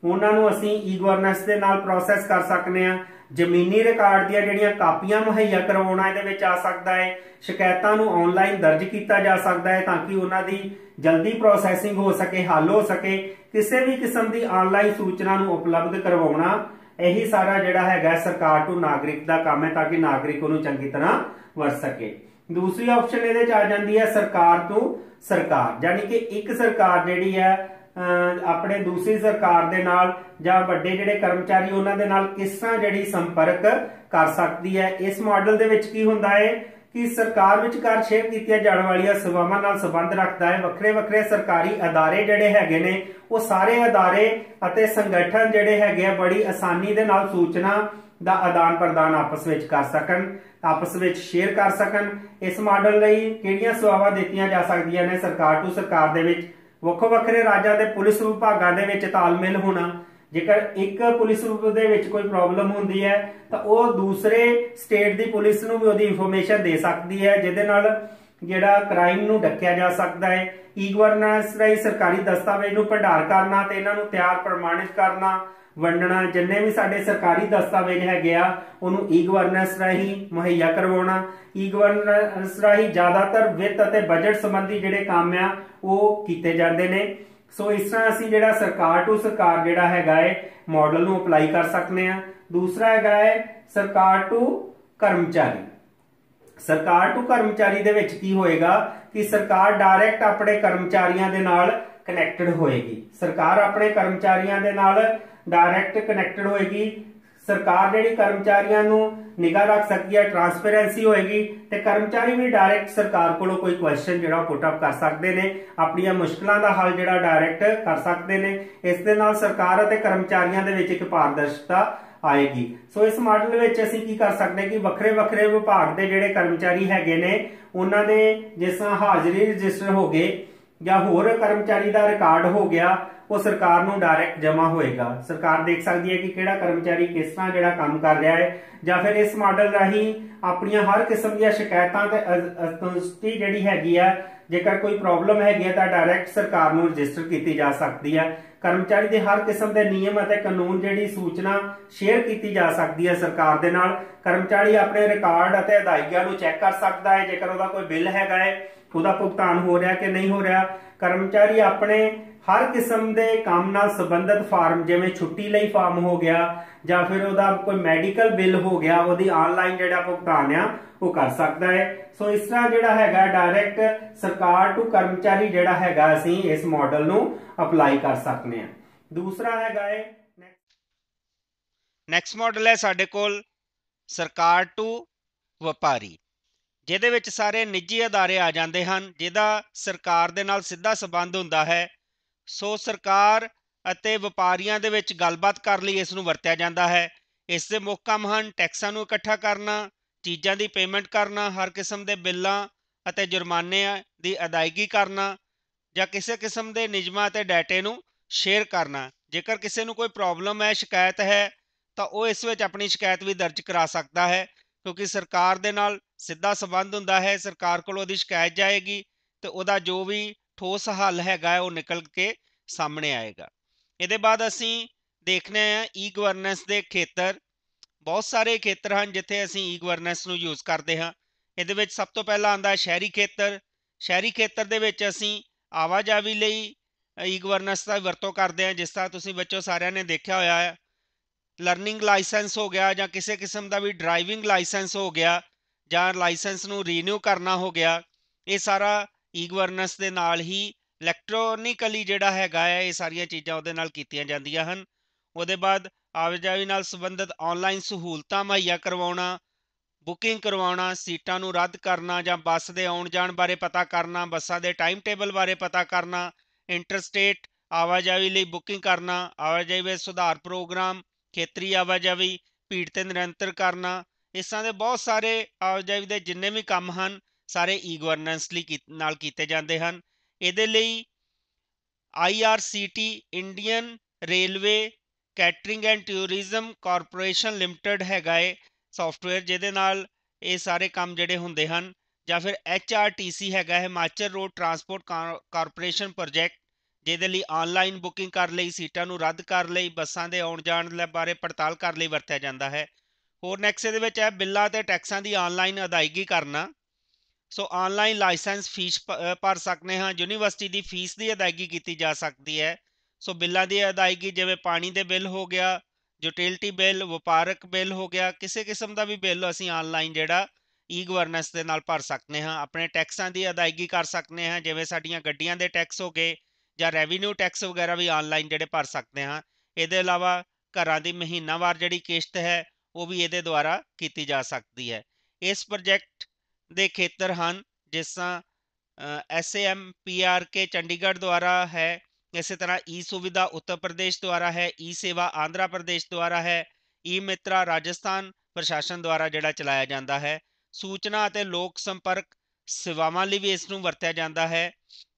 [SPEAKER 1] उहनां नूं असीं ई गवर्नेंस दे नाल प्रोसैस कर सकने आ। जमीनी रिकार्ड ਦੀਆਂ ਜਿਹੜੀਆਂ ਕਾਪੀਆਂ ਮੁਹੱਈਆ ਕਰਵਾਉਣਾ ਇਹਦੇ ਵਿੱਚ ਆ ਸਕਦਾ ਹੈ। ਸ਼ਿਕਾਇਤਾਂ ਨੂੰ ਆਨਲਾਈਨ ਦਰਜ ਕੀਤਾ ਜਾ ਸਕਦਾ ਹੈ ਤਾਂ ਕਿ ਉਹਨਾਂ ਦੀ ਜਲਦੀ ਪ੍ਰੋਸੈਸਿੰਗ ਹੋ ਸਕੇ, ਹੱਲ ਹੋ ਸਕੇ। ਕਿਸੇ ਵੀ ਕਿਸਮ ਦੀ ਆਨਲਾਈਨ ਸੂਚਨਾ ਨੂੰ ਉਪਲਬਧ ਕਰਵਾਉਣਾ ਇਹੀ ਸਾਰਾ ਜਿਹੜਾ ਹੈਗਾ ਸਰਕਾਰ ਤੋਂ ਨਾਗਰਿਕ ਦਾ ਕੰਮ ਹੈ ਤਾਂ ਕਿ ਨਾਗਰਿਕ ਉਹਨੂੰ ਚੰਗੀ ਤਰ੍ਹਾਂ ਵਰਤ ਸਕੇ। ਦੂਸਰੀ ਆਪਸ਼ਨ ਇਹਦੇ ਚ ਆ ਜਾਂਦੀ ਹੈ ਸਰਕਾਰ ਤੋਂ ਸਰਕਾਰ, ਯਾਨੀ ਕਿ ਇੱਕ ਸਰਕਾਰ ਜਿਹੜੀ ਹੈ अपने दूसरी सरकार दे नाल जां वड्डे जिहड़े कर्मचारी उन्हां दे नाल किस तरह जिहड़ी संपर्क कर सकदी है। इस मॉडल दे विच की हुंदा है कि सरकार विचकार शेयर कीतियां जाण वालीआं सेवावां नाल संबंध रखदा है। वक्खरे वक्खरे सरकारी अदारे जिहड़े हैगे ने वो सारे अदारे अते संगठन जिहड़े हैगे बड़ी आसानी दे नाल सूचना दा आदान प्रदान आपस विच कर सकन, आपस विच शेयर कर सकन। इस मॉडल लई किहड़ियां सेवावां दित्तियां जा सकदियां ने सरकार टू सरकार दे विच ਵੱਖੋ ਵੱਖਰੇ ਰਾਜਾਂ ਦੇ ਪੁਲਿਸ ਵਿਭਾਗਾਂ ਦੇ ਵਿੱਚ ਤਾਲਮੇਲ ਹੋਣਾ। ਜੇਕਰ ਇੱਕ ਪੁਲਿਸ ਵਿਭਾਗ ਦੇ ਵਿੱਚ ਕੋਈ ਪ੍ਰੋਬਲਮ ਹੁੰਦੀ ਹੈ ਤਾਂ ਉਹ ਦੂਸਰੇ ਸਟੇਟ ਦੀ ਪੁਲਿਸ ਨੂੰ ਵੀ ਉਹਦੀ ਇਨਫੋਰਮੇਸ਼ਨ ਦੇ ਸਕਦੀ ਹੈ, ਜਿਹਦੇ ਨਾਲ ਜਿਹੜਾ ਕ੍ਰਾਈਮ ਨੂੰ ਡੱਕਿਆ ਜਾ ਸਕਦਾ ਹੈ। ਈ ਗਵਰਨੈਂਸ ਰਾਹੀਂ ਸਰਕਾਰੀ ਦਸਤਾਵੇਜ਼ ਨੂੰ ਭੰਡਾਰ ਕਰਨਾ ਤੇ ਇਹਨਾਂ ਨੂੰ ਤਿਆਰ ਪ੍ਰਮਾਣਿਤ ਕਰਨਾ, ਵੰਡਣਾ, ਜਿੰਨੇ ਵੀ ਸਾਡੇ ਸਰਕਾਰੀ ਦਸਤਾਵੇਜ਼ ਹੈਗੇ ਆ ਉਹਨੂੰ ਈ ਗਵਰਨੈਂਸ ਰਾਹੀਂ ਮੁਹੱਈਆ ਕਰਵਾਉਣਾ। ਈ ਗਵਰਨੈਂਸ ਰਾਹੀਂ ਜ਼ਿਆਦਾਤਰ ਵਿੱਤ ਅਤੇ ਬਜਟ ਸੰਬੰਧੀ ਜਿਹੜੇ ਕੰਮ ਆ ਉਹ ਕੀਤੇ ਜਾਂਦੇ ਨੇ। ਸੋ ਇਸ ਤਰ੍ਹਾਂ ਅਸੀਂ ਜਿਹੜਾ ਸਰਕਾਰ ਟੂ ਸਰਕਾਰ ਜਿਹੜਾ ਹੈਗਾ ਹੈ ਮਾਡਲ ਨੂੰ ਅਪਲਾਈ ਕਰ ਸਕਦੇ ਆ। ਦੂਸਰਾ ਹੈਗਾ ਹੈ ਸਰਕਾਰ ਟੂ ਕਰਮਚਾਰੀ। ਸਰਕਾਰ ਟੂ ਕਰਮਚਾਰੀ ਦੇ ਵਿੱਚ ਕੀ ਹੋਏਗਾ ਕਿ ਸਰਕਾਰ ਡਾਇਰੈਕਟ ਆਪਣੇ ਕਰਮਚਾਰੀਆਂ ਦੇ ਨਾਲ ਕਨੈਕਟਡ ਹੋਏਗੀ। ਸਰਕਾਰ ਆਪਣੇ ਕਰਮਚਾਰੀਆਂ ਦੇ ਨਾਲ डायरैक्ट कनैक्टेड होएगी। सरकार जिहड़ी कर्मचारियों नूं निगाह रख सकती है, ट्रांसपेरेंसी होएगी ते कर्मचारी भी डायरैक्ट सरकार कोलों कोई क्वेश्चन जिहड़ा पुटअप कर सकते हैं, अपनी मुश्किलों का हल जिहड़ा डायरैक्ट कर सकते हैं। इस दे नाल सरकार अते कर्मचारियों दे विच एक पारदर्शिता आएगी। सो इस मॉडल विच असीं की कर सकते हैं कि वक्खरे वक्खरे विभाग के जिहड़े कर्मचारी हैगे ने उन्हां दे जिस तरह हाज़री रजिस्टर हो गए या होर कर्मचारी का रिकॉर्ड हो गया वो सरकार नूं डायरैक्ट जमा होएगा। सरकार देख सकती है कि किहड़ा कर्मचारी किस तरह जिहड़ा काम कर रहा है। या फिर इस मॉडल राही अपनी हर किस्म दी शिकायतां ते असंतुष्टि जिहड़ी हैगी है, जेकर कोई प्रॉब्लम हैगी है तां डायरैक्ट सरकार नूं रजिस्टर की जा सकती है। कर्मचारी दे हर किस्म के नियम अते कानून जिहड़ी सूचना शेयर की जा सकती है सरकार दे नाल। कर्मचारी अपने रिकॉर्ड अते अदायगियां नूं चैक कर सकता है, जेकर उहदा कोई बिल हैगा है ਉਹਦਾ ਭੁਗਤਾਨ ਹੋ ਰਿਹਾ ਕਿ ਨਹੀਂ ਹੋ ਰਿਹਾ। ਕਰਮਚਾਰੀ ਆਪਣੇ हर किस्म के काम नाल संबंधित फार्म जिवें छुट्टी लई फार्म हो गया या फिर उहदा कोई मैडिकल बिल हो गया उहदी ऑनलाइन जिहड़ा भुगतान आ वो कर सकता है। सो इस तरह जिहड़ा हैगा डायरैक्ट सरकार टू कर्मचारी जिहड़ा हैगा असीं इस मॉडल नूं अप्लाई कर सकते हैं। दूसरा हैगा है
[SPEAKER 2] नैक्सट मॉडल है साडे कोल सरकार टू व्यापारी, जिहदे विच सारे निजी अदारे आ जांदे हन जिहदा सरकार दे नाल सीधा संबंध हुंदा है। सो सरकार ਅਤੇ ਵਪਾਰੀਆਂ ਦੇ ਵਿੱਚ ਗੱਲਬਾਤ ਕਰਨ ਲਈ ਇਸ ਨੂੰ ਵਰਤਿਆ ਜਾਂਦਾ ਹੈ। ਇਸ ਦੇ ਮੁੱਖ ਕੰਮ ਹਨ ਟੈਕਸਾਂ ਨੂੰ ਇਕੱਠਾ ਕਰਨਾ, ਚੀਜ਼ਾਂ ਦੀ ਪੇਮੈਂਟ ਕਰਨਾ, ਹਰ ਕਿਸਮ ਦੇ ਬਿੱਲਾਂ ਅਤੇ ਜੁਰਮਾਨੇ ਦੀ ਅਦਾਇਗੀ ਕਰਨਾ ਜਾਂ ਕਿਸੇ ਕਿਸਮ ਦੇ ਨਿਯਮਾਂ ਅਤੇ ਡਾਟੇ ਨੂੰ ਸ਼ੇਅਰ ਕਰਨਾ। ਜੇਕਰ ਕਿਸੇ ਨੂੰ ਕੋਈ ਪ੍ਰੋਬਲਮ ਹੈ, ਸ਼ਿਕਾਇਤ ਹੈ ਤਾਂ ਉਹ ਇਸ ਵਿੱਚ ਆਪਣੀ ਸ਼ਿਕਾਇਤ ਵੀ ਦਰਜ ਕਰਾ ਸਕਦਾ ਹੈ, ਕਿਉਂਕਿ ਸਰਕਾਰ ਦੇ ਨਾਲ ਸਿੱਧਾ ਸੰਬੰਧ ਹੁੰਦਾ ਹੈ। ਸਰਕਾਰ ਕੋਲ ਉਹਦੀ ਸ਼ਿਕਾਇਤ ਜਾਏਗੀ ਤੇ ਉਹਦਾ ਜੋ ਵੀ ਠੋਸ ਹੱਲ ਹੈਗਾ ਉਹ ਨਿਕਲ ਕੇ ਸਾਹਮਣੇ ਆਏਗਾ। ਇਹਦੇ ਬਾਅਦ ਅਸੀਂ ਦੇਖਦੇ ਹਾਂ ਈ ਗਵਰਨੈਂਸ ਦੇ ਖੇਤਰ। ਬਹੁਤ ਸਾਰੇ ਖੇਤਰ ਹਨ ਜਿੱਥੇ ਅਸੀਂ ਈ ਗਵਰਨੈਂਸ ਨੂੰ ਯੂਜ਼ ਕਰਦੇ ਹਾਂ। ਇਹਦੇ ਵਿੱਚ ਸਭ ਤੋਂ ਪਹਿਲਾਂ ਆਉਂਦਾ ਸ਼ਹਿਰੀ ਖੇਤਰ, ਸ਼ਹਿਰੀ ਖੇਤਰ ਦੇ ਵਿੱਚ ਅਸੀਂ ਆਵਾਜਾਈ ਲਈ ਈ ਗਵਰਨੈਂਸ ਦਾ ਵਰਤੋਂ ਕਰਦੇ ਹਾਂ। ਜਿਸ ਤਰ੍ਹਾਂ ਤੁਸੀਂ ਬੱਚੋ ਸਾਰਿਆਂ ਨੇ ਦੇਖਿਆ ਹੋਇਆ ਹੈ, ਲਰਨਿੰਗ ਲਾਇਸੈਂਸ ਹੋ ਗਿਆ ਜਾਂ ਕਿਸੇ ਕਿਸਮ ਦਾ ਵੀ ਡਰਾਈਵਿੰਗ ਲਾਇਸੈਂਸ ਹੋ ਗਿਆ ਜਾਂ ਲਾਇਸੈਂਸ ਨੂੰ ਰੀਨਿਊ ਕਰਨਾ ਹੋ ਗਿਆ, ਇਹ ਸਾਰਾ ਈ ਗਵਰਨੈਂਸ ਦੇ ਨਾਲ ਹੀ ਇਲੈਕਟ੍ਰੋਨਿਕਲੀ ਜਿਹੜਾ ਹੈਗਾ ਹੈ, ਇਹ ਸਾਰੀਆਂ ਚੀਜ਼ਾਂ ਉਹਦੇ ਨਾਲ ਕੀਤੀਆਂ ਜਾਂਦੀਆਂ ਹਨ। ਉਹਦੇ ਬਾਅਦ ਆਵਾਜਾਈ ਨਾਲ ਸੰਬੰਧਿਤ ਆਨਲਾਈਨ ਸਹੂਲਤਾਂ ਮੁਹੱਈਆ ਕਰਵਾਉਣਾ, ਬੁਕਿੰਗ ਕਰਵਾਉਣਾ, ਸੀਟਾਂ ਨੂੰ ਰੱਦ ਕਰਨਾ ਜਾਂ ਬੱਸ ਦੇ ਆਉਣ ਜਾਣ ਬਾਰੇ ਪਤਾ ਕਰਨਾ, ਬੱਸਾਂ ਦੇ ਟਾਈਮ ਟੇਬਲ ਬਾਰੇ ਪਤਾ ਕਰਨਾ, ਇੰਟਰਸਟੇਟ ਆਵਾਜਾਈ ਲਈ ਬੁਕਿੰਗ ਕਰਨਾ, ਆਵਾਜਾਈ ਵਿੱਚ ਸੁਧਾਰ ਪ੍ਰੋਗਰਾਮ, ਖੇਤਰੀ ਆਵਾਜਾਈ, ਭੀੜ ਤੇ ਨਿਯੰਤਰਣ ਕਰਨਾ, ਇਸ ਤਰ੍ਹਾਂ ਦੇ ਬਹੁਤ ਸਾਰੇ ਆਵਾਜਾਈ ਦੇ ਜਿੰਨੇ ਵੀ ਕੰਮ ਹਨ ਸਾਰੇ ਈ ਗਵਰਨੈਂਸ ਲਈ ਨਾਲ ਕੀਤੇ ਜਾਂਦੇ ਹਨ। ਇਹਦੇ ਲਈ IRCT Indian railway catering and tourism corporation limited ਹੈਗਾ ਏ ਸੌਫਟਵੇਅਰ, ਜਿਹਦੇ ਨਾਲ ਇਹ ਸਾਰੇ ਕੰਮ ਜਿਹੜੇ ਹੁੰਦੇ ਹਨ। ਜਾਂ ਫਿਰ HRTC ਹੈਗਾ, Himachal road transport corporation project, ਜਿਹਦੇ ਲਈ ਆਨਲਾਈਨ ਬੁਕਿੰਗ ਕਰ ਲਈ, ਸੀਟਾਂ ਨੂੰ ਰੱਦ ਕਰ ਲਈ, ਬੱਸਾਂ ਦੇ ਆਉਣ ਜਾਣ ਬਾਰੇ ਪੜਤਾਲ ਕਰ ਲਈ ਵਰਤਿਆ ਜਾਂਦਾ ਹੈ। ਹੋਰ ਨੈਕਸਟ ਇਹਦੇ ਵਿੱਚ ਹੈ ਬਿੱਲਾਂ ਅਤੇ ਟੈਕਸਾਂ ਦੀ ਆਨਲਾਈਨ ਅਦਾਇਗੀ ਕਰਨਾ। ਸੋ ਆਨਲਾਈਨ ਲਾਇਸੈਂਸ ਫੀਸ ਭਰ ਸਕਦੇ ਹਾਂ, ਯੂਨੀਵਰਸਿਟੀ ਦੀ ਫੀਸ ਦੀ ਅਦਾਇਗੀ ਕੀਤੀ ਜਾ ਸਕਦੀ ਹੈ। ਸੋ ਬਿੱਲਾਂ ਦੀ ਅਦਾਇਗੀ ਜਿਵੇਂ ਪਾਣੀ ਦੇ ਬਿੱਲ ਹੋ ਗਿਆ, ਯੂਟਿਲਿਟੀ ਬਿੱਲ, ਵਪਾਰਕ ਬਿੱਲ ਹੋ ਗਿਆ, ਕਿਸੇ ਕਿਸਮ ਦਾ ਵੀ ਬਿੱਲ ਅਸੀਂ ਆਨਲਾਈਨ ਜਿਹੜਾ ਈ ਗਵਰਨੈਂਸ ਦੇ ਨਾਲ ਭਰ ਸਕਦੇ ਹਾਂ। ਆਪਣੇ ਟੈਕਸਾਂ ਦੀ ਅਦਾਇਗੀ ਕਰ ਸਕਦੇ ਹਾਂ, ਜਿਵੇਂ ਸਾਡੀਆਂ ਗੱਡੀਆਂ ਦੇ ਟੈਕਸ ਹੋ ਗਏ ਜਾਂ ਰੈਵਨਿਊ ਟੈਕਸ ਵਗੈਰਾ ਵੀ ਆਨਲਾਈਨ ਜਿਹੜੇ ਭਰ ਸਕਦੇ ਹਾਂ। ਇਹਦੇ ਇਲਾਵਾ ਘਰਾਂ ਦੀ ਮਹੀਨਾਵਾਰ ਜਿਹੜੀ ਕਿਸ਼ਤ ਹੈ ਉਹ ਵੀ ਇਹਦੇ ਦੁਆਰਾ ਕੀਤੀ ਜਾ ਸਕਦੀ ਹੈ। ਇਸ ਪ੍ਰੋਜੈਕਟ ਦੇ ਖੇਤਰ ਹਨ ਜਿਸ ਤਰ੍ਹਾਂ SAMPRK ਚੰਡੀਗੜ੍ਹ ਦੁਆਰਾ ਹੈ, ਇਸੇ ਤਰ੍ਹਾਂ ਈ ਸੁਵਿਧਾ ਉੱਤਰ ਪ੍ਰਦੇਸ਼ ਦੁਆਰਾ ਹੈ, ਈ ਸੇਵਾ ਆਂਧਰਾ ਪ੍ਰਦੇਸ਼ ਦੁਆਰਾ ਹੈ, ਈ ਮਿੱਤਰਾ ਰਾਜਸਥਾਨ ਪ੍ਰਸ਼ਾਸਨ ਦੁਆਰਾ ਜਿਹੜਾ ਚਲਾਇਆ ਜਾਂਦਾ ਹੈ। ਸੂਚਨਾ ਅਤੇ ਲੋਕ ਸੰਪਰਕ ਸੇਵਾਵਾਂ ਲਈ ਵੀ ਇਸ ਨੂੰ ਵਰਤਿਆ ਜਾਂਦਾ ਹੈ,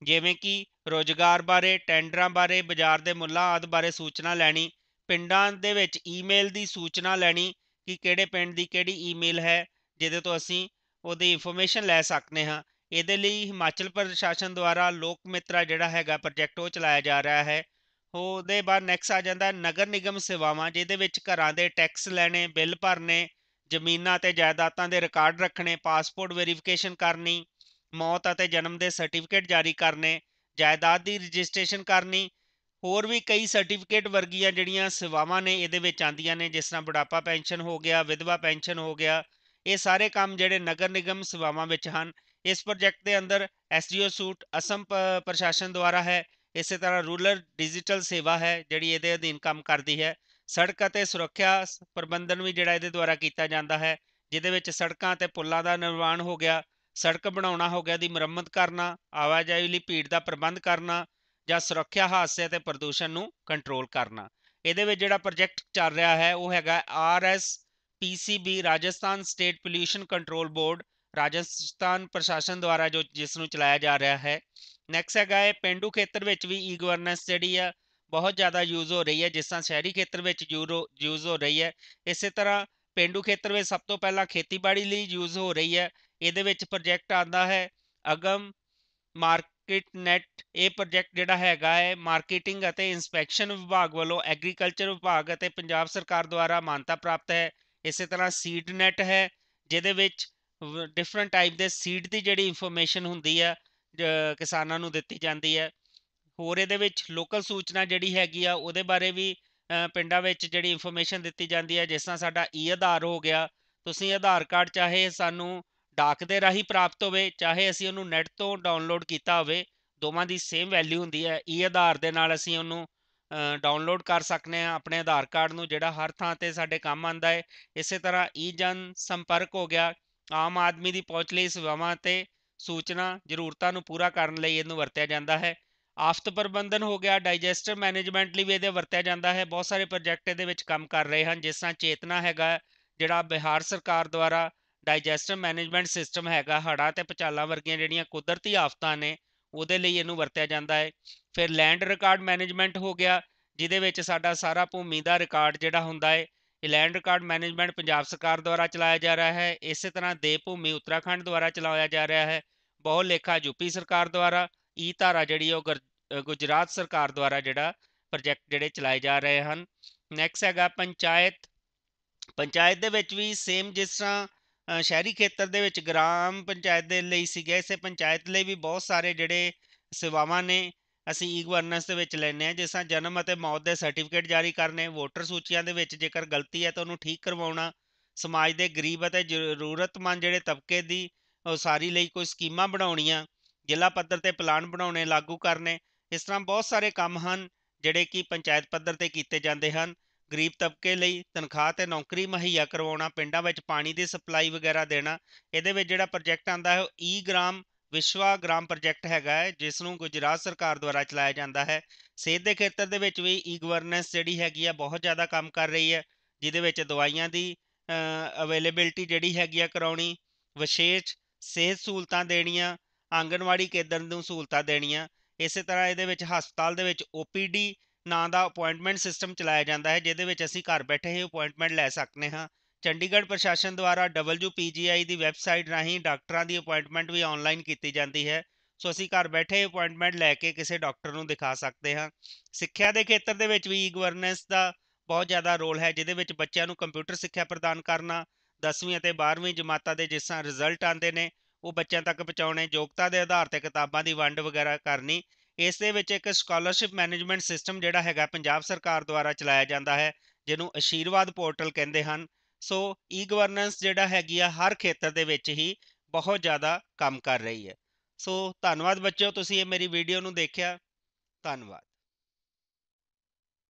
[SPEAKER 2] ਜਿਵੇਂ ਕਿ ਰੋਜ਼ਗਾਰ ਬਾਰੇ, ਟੈਂਡਰਾਂ ਬਾਰੇ, ਬਾਜ਼ਾਰ ਦੇ ਮੁੱਲਾਂ ਆਦਿ ਬਾਰੇ ਸੂਚਨਾ ਲੈਣੀ, ਪਿੰਡਾਂ ਦੇ ਵਿੱਚ ਈਮੇਲ ਦੀ ਸੂਚਨਾ ਲੈਣੀ ਕਿ ਕਿਹੜੇ ਪਿੰਡ ਦੀ ਕਿਹੜੀ ਈਮੇਲ ਹੈ ਜਿਹਦੇ ਤੋਂ ਅਸੀਂ ਉਹਦੀ ਇਨਫੋਰਮੇਸ਼ਨ ਲੈ ਸਕਦੇ ਹਾਂ। ਇਹਦੇ ਲਈ ਹਿਮਾਚਲ ਪ੍ਰਸ਼ਾਸਨ ਦੁਆਰਾ ਲੋਕ ਮਿੱਤਰਾ ਜਿਹੜਾ ਹੈਗਾ ਪ੍ਰੋਜੈਕਟ ਉਹ ਚਲਾਇਆ ਜਾ ਰਿਹਾ ਹੈ। ਉਹਦੇ ਬਾਅਦ ਨੈਕਸਟ ਆ ਜਾਂਦਾ ਨਗਰ ਨਿਗਮ ਸੇਵਾਵਾਂ, ਜਿਹਦੇ ਵਿੱਚ ਘਰਾਂ ਦੇ ਟੈਕਸ ਲੈਣੇ, ਬਿੱਲ ਭਰਨੇ, ਜ਼ਮੀਨਾਂ ਅਤੇ ਜਾਇਦਾਦਾਂ ਦੇ ਰਿਕਾਰਡ ਰੱਖਣੇ, ਪਾਸਪੋਰਟ ਵੈਰੀਫਿਕੇਸ਼ਨ ਕਰਨੀ, ਮੌਤ ਅਤੇ ਜਨਮ ਦੇ ਸਰਟੀਫਿਕੇਟ ਜਾਰੀ ਕਰਨੇ, ਜਾਇਦਾਦ ਦੀ ਰਜਿਸਟ੍ਰੇਸ਼ਨ ਕਰਨੀ, ਹੋਰ ਵੀ ਕਈ ਸਰਟੀਫਿਕੇਟ ਵਰਗੀਆਂ ਜਿਹੜੀਆਂ ਸੇਵਾਵਾਂ ਨੇ ਇਹਦੇ ਵਿੱਚ ਆਉਂਦੀਆਂ ਨੇ, ਜਿਸ ਤਰ੍ਹਾਂ ਬੁਢਾਪਾ ਪੈਨਸ਼ਨ ਹੋ ਗਿਆ, ਵਿਧਵਾ ਪੈਨਸ਼ਨ ਹੋ ਗਿਆ। ਇਹ ਸਾਰੇ ਕੰਮ ਜਿਹੜੇ ਨਗਰ ਨਿਗਮ ਸੇਵਾਵਾਂ ਵਿੱਚ ਹਨ। ਇਸ ਪ੍ਰੋਜੈਕਟ ਦੇ ਅੰਦਰ SDO ਸੂਟ ਅਸਮ ਪ੍ਰਸ਼ਾਸਨ ਦੁਆਰਾ ਹੈ। ਇਸੇ ਤਰ੍ਹਾਂ ਰੂਰਲ ਡਿਜੀਟਲ ਸੇਵਾ ਹੈ ਜਿਹੜੀ ਇਹਦੇ ਅਧੀਨ ਕੰਮ ਕਰਦੀ ਹੈ। ਸੜਕ ਅਤੇ ਸੁਰੱਖਿਆ ਪ੍ਰਬੰਧਨ ਵੀ ਜਿਹੜਾ ਇਹਦੇ ਦੁਆਰਾ ਕੀਤਾ ਜਾਂਦਾ ਹੈ, ਜਿਹਦੇ ਵਿੱਚ ਸੜਕਾਂ ਅਤੇ ਪੁਲਾਂ ਦਾ ਨਿਰਮਾਣ ਹੋ ਗਿਆ, ਸੜਕ ਬਣਾਉਣਾ ਹੋ ਗਿਆ, ਦੀ ਮੁਰੰਮਤ ਕਰਨਾ, ਆਵਾਜਾਈ ਲਈ ਭੀੜ ਦਾ ਪ੍ਰਬੰਧ ਕਰਨਾ ਜਾਂ ਸੁਰੱਖਿਆ ਹਾਦਸੇ ਅਤੇ ਪ੍ਰਦੂਸ਼ਣ ਨੂੰ ਕੰਟਰੋਲ ਕਰਨਾ। ਇਹਦੇ ਵਿੱਚ ਜਿਹੜਾ ਪ੍ਰੋਜੈਕਟ ਚੱਲ ਰਿਹਾ ਹੈ ਉਹ ਹੈਗਾ RSPCB Rajasthan state pollution control board, Rajasthan ਪ੍ਰਸ਼ਾਸਨ ਦੁਆਰਾ ਜਿਸ ਨੂੰ ਚਲਾਇਆ ਜਾ ਰਿਹਾ ਹੈ। ਨੈਕਸਟ ਹੈਗਾ ਹੈ ਪੇਂਡੂ ਖੇਤਰ ਵਿੱਚ ਵੀ ਈ ਗਵਰਨੈਂਸ ਜਿਹੜੀ ਆ ਬਹੁਤ ਜ਼ਿਆਦਾ ਯੂਜ਼ ਹੋ ਰਹੀ ਹੈ, ਜਿਸ ਤਰ੍ਹਾਂ ਸ਼ਹਿਰੀ ਖੇਤਰ ਵਿੱਚ ਯੂਜ਼ ਹੋ ਰਹੀ ਹੈ। ਇਸੇ ਤਰ੍ਹਾਂ ਪੇਂਡੂ ਖੇਤਰ ਵਿੱਚ ਸਭ ਤੋਂ ਪਹਿਲਾਂ ਖੇਤੀਬਾੜੀ ਲਈ ਯੂਜ਼ ਹੋ ਰਹੀ ਹੈ। ਇਹਦੇ ਵਿੱਚ ਪ੍ਰੋਜੈਕਟ ਆਉਂਦਾ ਹੈ ਅਗਮ ਮਾਰਕੀਟ ਨੈਟ। ਇਹ ਪ੍ਰੋਜੈਕਟ ਜਿਹੜਾ ਹੈਗਾ ਹੈ ਮਾਰਕੀਟਿੰਗ ਅਤੇ ਇੰਸਪੈਕਸ਼ਨ ਵਿਭਾਗ ਵੱਲੋਂ ਐਗਰੀਕਲਚਰ ਵਿਭਾਗ ਅਤੇ ਪੰਜਾਬ ਸਰਕਾਰ ਦੁਆਰਾ ਮਾਨਤਾ ਪ੍ਰਾਪਤ ਹੈ। ਇਸੇ ਤਰ੍ਹਾਂ ਸੀਡ ਨੈਟ ਹੈ, ਜਿਹਦੇ ਵਿੱਚ ਡਿਫਰੈਂਟ ਟਾਈਪ ਦੇ ਸੀਡ ਦੀ ਜਿਹੜੀ ਇਨਫੋਰਮੇਸ਼ਨ ਹੁੰਦੀ ਹੈ ਕਿਸਾਨਾਂ ਨੂੰ ਦਿੱਤੀ ਜਾਂਦੀ ਹੈ। ਹੋਰ ਇਹਦੇ ਵਿੱਚ ਲੋਕਲ ਸੂਚਨਾ ਜਿਹੜੀ ਹੈਗੀ ਆ ਉਹਦੇ ਬਾਰੇ ਵੀ ਪਿੰਡਾਂ ਵਿੱਚ ਜਿਹੜੀ ਇਨਫੋਰਮੇਸ਼ਨ ਦਿੱਤੀ ਜਾਂਦੀ ਹੈ, ਜਿਸ ਤਰ੍ਹਾਂ ਸਾਡਾ ਈ ਆਧਾਰ ਹੋ ਗਿਆ। ਤੁਸੀਂ ਆਧਾਰ ਕਾਰਡ ਚਾਹੇ ਸਾਨੂੰ ਡਾਕ ਦੇ ਰਾਹੀਂ ਪ੍ਰਾਪਤ ਹੋਵੇ, ਚਾਹੇ ਅਸੀਂ ਉਹਨੂੰ ਨੈਟ ਤੋਂ ਡਾਊਨਲੋਡ ਕੀਤਾ ਹੋਵੇ, ਦੋਵਾਂ ਦੀ ਸੇਮ ਵੈਲਿਊ ਹੁੰਦੀ ਹੈ। ਈ ਆਧਾਰ ਦੇ ਨਾਲ ਅਸੀਂ ਉਹਨੂੰ ਡਾਊਨਲੋਡ ਕਰ ਸਕਦੇ ਹਾਂ ਆਪਣੇ ਆਧਾਰ ਕਾਰਡ ਨੂੰ, ਜਿਹੜਾ ਹਰ ਥਾਂ ਤੇ ਸਾਡੇ ਕੰਮ ਆਉਂਦਾ ਹੈ। ਇਸੇ ਤਰ੍ਹਾਂ ਈ ਜਨ ਸੰਪਰਕ ਹੋ ਗਿਆ, ਆਮ ਆਦਮੀ ਦੀ ਪਹੁੰਚ ਲਈ ਸੇਵਾਵਾਂ ਅਤੇ ਸੂਚਨਾ ਜ਼ਰੂਰਤਾਂ ਨੂੰ ਪੂਰਾ ਕਰਨ ਲਈ ਇਹਨੂੰ ਵਰਤਿਆ ਜਾਂਦਾ ਹੈ। ਆਫਤ ਪ੍ਰਬੰਧਨ ਹੋ ਗਿਆ, ਡਾਈਜੈਸਟਰ ਮੈਨੇਜਮੈਂਟ ਲਈ ਵੀ ਇਹਦੇ ਵਰਤਿਆ ਜਾਂਦਾ ਹੈ। ਬਹੁਤ ਸਾਰੇ ਪ੍ਰੋਜੈਕਟ ਇਹਦੇ ਵਿੱਚ ਕੰਮ ਕਰ ਰਹੇ ਹਨ, ਜਿਸ ਤਰ੍ਹਾਂ ਚੇਤਨਾ ਹੈਗਾ ਜਿਹੜਾ ਬਿਹਾਰ ਸਰਕਾਰ ਦੁਆਰਾ ਡਾਈਜੈਸਟਰ ਮੈਨੇਜਮੈਂਟ ਸਿਸਟਮ ਹੈਗਾ, ਹੜ੍ਹਾਂ ਅਤੇ ਭੁਚਾਲਾਂ ਵਰਗੀਆਂ ਜਿਹੜੀਆਂ ਕੁਦਰਤੀ ਆਫਤਾਂ ਨੇ ਉਹਦੇ ਲਈ ਇਹਨੂੰ ਵਰਤਿਆ ਜਾਂਦਾ ਹੈ। ਫਿਰ ਲੈਂਡ ਰਿਕਾਰਡ ਮੈਨੇਜਮੈਂਟ ਹੋ ਗਿਆ, ਜਿਹਦੇ ਵਿੱਚ ਸਾਡਾ ਸਾਰਾ ਭੂਮੀ ਦਾ ਰਿਕਾਰਡ ਜਿਹੜਾ ਹੁੰਦਾ ਹੈ। ਇਹ ਲੈਂਡ ਰਿਕਾਰਡ ਮੈਨੇਜਮੈਂਟ ਪੰਜਾਬ ਸਰਕਾਰ ਦੁਆਰਾ ਚਲਾਇਆ ਜਾ ਰਿਹਾ ਹੈ। ਇਸੇ ਤਰ੍ਹਾਂ ਦੇਵ ਭੂਮੀ ਉੱਤਰਾਖੰਡ ਦੁਆਰਾ ਚਲਾਇਆ ਜਾ ਰਿਹਾ ਹੈ। ਬਹੁ ਲੇਖਾ ਯੂਪੀ ਸਰਕਾਰ ਦੁਆਰਾ, ਈ ਧਾਰਾ ਜਿਹੜੀ ਉਹ ਗੁਜਰਾਤ ਸਰਕਾਰ ਦੁਆਰਾ ਜਿਹੜਾ ਪ੍ਰੋਜੈਕਟ ਜਿਹੜੇ ਚਲਾਏ ਜਾ ਰਹੇ ਹਨ। ਨੈਕਸਟ ਹੈਗਾ ਪੰਚਾਇਤ। ਪੰਚਾਇਤ ਦੇ ਵਿੱਚ ਵੀ ਸੇਮ ਜਿਸ ਤਰ੍ਹਾਂ ਸ਼ਹਿਰੀ ਖੇਤਰ ਦੇ ਵਿੱਚ ਗ੍ਰਾਮ ਪੰਚਾਇਤ ਦੇ ਲਈ ਸੀਗੇ, ਇਸੇ ਪੰਚਾਇਤ ਲਈ ਵੀ ਬਹੁਤ ਸਾਰੇ ਜਿਹੜੇ ਸੇਵਾਵਾਂ ਨੇ ਅਸੀਂ ਈ ਗਵਰਨੈਂਸ ਦੇ ਵਿੱਚ ਲੈਂਦੇ ਹਾਂ, ਜਿਸ ਤਰ੍ਹਾਂ ਜਨਮ ਅਤੇ ਮੌਤ ਦੇ ਸਰਟੀਫਿਕੇਟ ਜਾਰੀ ਕਰਨੇ, ਵੋਟਰ ਸੂਚੀਆਂ ਦੇ ਵਿੱਚ ਜੇਕਰ ਗਲਤੀ ਹੈ ਤਾਂ ਉਹਨੂੰ ਠੀਕ ਕਰਵਾਉਣਾ, ਸਮਾਜ ਦੇ ਗਰੀਬ ਅਤੇ ਜ਼ਰੂਰਤਮੰਦ ਜਿਹੜੇ ਤਬਕੇ ਦੀ ਉਸਾਰੀ ਲਈ ਕੋਈ ਸਕੀਮਾਂ ਬਣਾਉਣੀਆਂ, ਜ਼ਿਲ੍ਹਾ ਪੱਧਰ ਤੇ ਪਲਾਨ ਬਣਾਉਣੇ, ਲਾਗੂ ਕਰਨੇ। ਇਸ ਤਰ੍ਹਾਂ ਬਹੁਤ ਸਾਰੇ ਕੰਮ ਹਨ ਜਿਹੜੇ ਕਿ ਪੰਚਾਇਤ ਪੱਧਰ ਤੇ ਕੀਤੇ ਜਾਂਦੇ ਹਨ। ਗਰੀਬ ਤਬਕੇ ਲਈ ਤਨਖਾਹ ਤੇ ਨੌਕਰੀ ਮੁਹੱਈਆ ਕਰਵਾਉਣਾ, ਪਿੰਡਾਂ ਵਿੱਚ ਪਾਣੀ ਦੀ ਸਪਲਾਈ ਵਗੈਰਾ ਦੇਣਾ। ਇਹਦੇ ਵਿੱਚ ਜਿਹੜਾ ਪ੍ਰੋਜੈਕਟ ਆਉਂਦਾ ਹੈ ਉਹ ਈ ਗ੍ਰਾਮ ਵਿਸ਼ਵਾ ਗ੍ਰਾਮ ਪ੍ਰੋਜੈਕਟ ਹੈਗਾ ਹੈ, ਜਿਸ ਨੂੰ ਗੁਜਰਾਤ ਸਰਕਾਰ ਦੁਆਰਾ ਚਲਾਇਆ ਜਾਂਦਾ ਹੈ। ਸਿਹਤ ਦੇ ਖੇਤਰ ਦੇ ਵਿੱਚ ਵੀ ਈ ਗਵਰਨੈਂਸ ਜਿਹੜੀ ਹੈਗੀ ਆ ਬਹੁਤ ਜ਼ਿਆਦਾ ਕੰਮ ਕਰ ਰਹੀ ਹੈ, ਜਿਹਦੇ ਵਿੱਚ ਦਵਾਈਆਂ ਦੀ ਅਵੇਲੇਬਿਲਟੀ ਜਿਹੜੀ ਹੈਗੀ ਆ ਕਰਾਉਣੀ, ਵਿਸ਼ੇਸ਼ ਸਿਹਤ ਸਹੂਲਤਾਂ ਦੇਣੀਆਂ, ਆਂਗਣਵਾੜੀ ਕੇਂਦਰ ਨੂੰ ਸਹੂਲਤਾਂ ਦੇਣੀਆਂ। ਇਸੇ ਤਰ੍ਹਾਂ ਇਹਦੇ ਵਿੱਚ ਹਸਪਤਾਲ ਦੇ ਵਿੱਚ OPD ਨਾਂ ਦਾ ਅਪੁਆਇੰਟਮੈਂਟ ਸਿਸਟਮ ਚਲਾਇਆ ਜਾਂਦਾ ਹੈ, ਜਿਹਦੇ ਵਿੱਚ ਅਸੀਂ ਘਰ ਬੈਠੇ ਹੀ ਅਪੁਆਇੰਟਮੈਂਟ ਲੈ ਸਕਦੇ ਹਾਂ। ਚੰਡੀਗੜ੍ਹ ਪ੍ਰਸ਼ਾਸਨ ਦੁਆਰਾ WPGI ਦੀ ਵੈਬਸਾਈਟ ਰਾਹੀਂ ਡਾਕਟਰਾਂ ਦੀ ਅਪੁਆਇੰਟਮੈਂਟ ਵੀ ਆਨਲਾਈਨ ਕੀਤੀ ਜਾਂਦੀ ਹੈ, ਸੋ ਅਸੀਂ ਘਰ ਬੈਠੇ ਅਪੁਆਇੰਟਮੈਂਟ ਲੈ ਕੇ ਕਿਸੇ ਡਾਕਟਰ ਨੂੰ ਦਿਖਾ ਸਕਦੇ ਹਾਂ। ਸਿੱਖਿਆ ਦੇ ਖੇਤਰ ਦੇ ਵਿੱਚ ਵੀ ਈ ਗਵਰਨੈਂਸ ਦਾ ਬਹੁਤ ਜ਼ਿਆਦਾ ਰੋਲ ਹੈ, ਜਿਹਦੇ ਵਿੱਚ ਬੱਚਿਆਂ ਨੂੰ ਕੰਪਿਊਟਰ ਸਿੱਖਿਆ ਪ੍ਰਦਾਨ ਕਰਨਾ, 10ਵੀਂ ਅਤੇ 12ਵੀਂ ਜਮਾਤਾਂ ਦੇ ਜਿਸ ਤਰ੍ਹਾਂ ਰਿਜ਼ਲਟ ਆਉਂਦੇ ਨੇ ਉਹ ਬੱਚਿਆਂ ਤੱਕ ਪਹੁੰਚਾਉਣੇ, ਯੋਗਤਾ ਦੇ ਆਧਾਰ ਤੇ ਕਿਤਾਬਾਂ ਦੀ ਵੰਡ ਵਗੈਰਾ ਕਰਨੀ। ਇਸ ਦੇ ਵਿੱਚ ਇੱਕ ਸਕਾਲਰਸ਼ਿਪ ਮੈਨੇਜਮੈਂਟ ਸਿਸਟਮ ਜਿਹੜਾ ਹੈਗਾ ਪੰਜਾਬ ਸਰਕਾਰ ਦੁਆਰਾ ਚਲਾਇਆ ਜਾਂਦਾ ਹੈ, ਜਿਹਨੂੰ ਆਸ਼ੀਰਵਾਦ ਪੋਰਟਲ ਕਹਿੰਦੇ ਹਨ। ਸੋ ਈ ਗਵਰਨੈਂਸ ਜਿਹੜਾ ਹੈਗੀ ਆ ਹਰ ਖੇਤਰ ਦੇ ਵਿੱਚ ਹੀ ਬਹੁਤ ਜ਼ਿਆਦਾ ਕੰਮ ਕਰ ਰਹੀ ਹੈ। ਸੋ ਧੰਨਵਾਦ ਬੱਚਿਓ, ਤੁਸੀਂ ਇਹ ਮੇਰੀ ਵੀਡੀਓ ਨੂੰ ਦੇਖਿਆ। ਧੰਨਵਾਦ।